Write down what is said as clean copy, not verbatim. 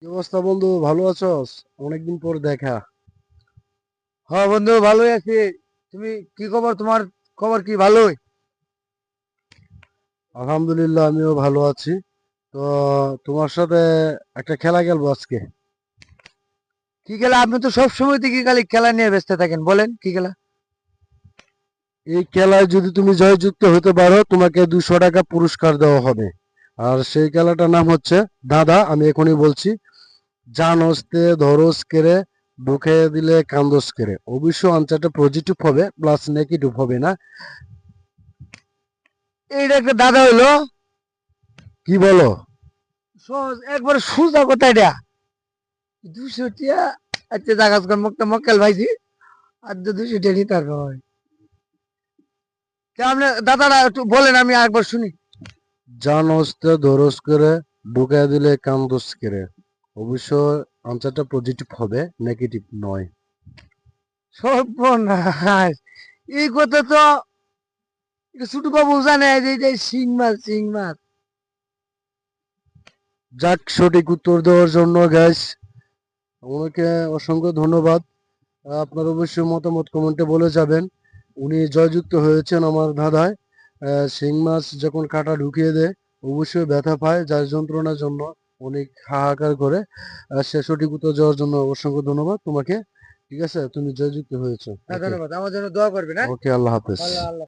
কি অবস্থা বন্ধু, ভালো আছোস? অনেকদিন পর দেখা। হ্যাঁ বন্ধু, ভালোই আছি। তুমি কি খবর? তোমার খবর কি? ভালোই। আলহামদুলিল্লাহ, আমিও ভালো আছি। তো তোমার সাথে একটা খেলা খেলবো আজকে। কি খেলা? আপনি তো সব সময় থেকে খালি খেলা নিয়ে ব্যস্ত থাকেন, বলেন কি খেলা? এই খেলায় যদি তুমি জয়যুক্ত হতে পারো, তোমাকে 200 টাকা পুরস্কার দেওয়া হবে। আর সেই খেলাটার নাম হচ্ছে দাদা, আমি এখনই বলছি। জানোস তে ধরোস কেড়ে, বুকে দিলে কান্দোস কেড়ে। অবশ্য আনসারটা পজিটিভ হবে, প্লাস নেগেটিভ হবে না। এইটা একটা দাদা হইলো? কি বলো? সহজ, একবার সোজা কথা এটা। 200 টিয়া। আচ্ছা, জাগাস কর মুখটা মক্কেল ভাইজি। আর 200 টিয়া নিতে পারবে হয়। তা আপনি দাদারা একটু বলেন, আমি আরেকবার শুনি। জানোস তে ধরোস কেড়ে, বুকে দিলে কান্দোস কেড়ে। অবশ্য আনসারটা পজিটিভ হবে, নেগেটিভ নয়। সর্বনাশ! এই কথা তো এটা ছোট বাবু জানে যে এটা শিং মাছ, শিং মাছ। যাক, সঠিক উত্তর দেওয়ার জন্য গ্যাস আমাকে অসংখ্য ধন্যবাদ। আপনার অবশ্যই মতামত কমেন্টে বলে যাবেন। উনি জয়যুক্ত হয়েছেন আমার ধাঁধায়। শিং মাছ যখন কাঁটা ঢুকিয়ে দেয়, অবশ্যই ব্যথা পায়, যার যন্ত্রণার জন্য অনেক হাহাকার করে। সে সঠিক উত্তর দেওয়ার জন্য অসংখ্য ধন্যবাদ তোমাকে। ঠিক আছে, তুমি জয়যুক্ত হয়েছো। হ্যাঁ, ওকে। ধন্যবাদ। আমার জন্য দোয়া করবেন, হ্যাঁ। ওকে, আল্লাহ হাফেজ। আল্লাহ আল্লাহ।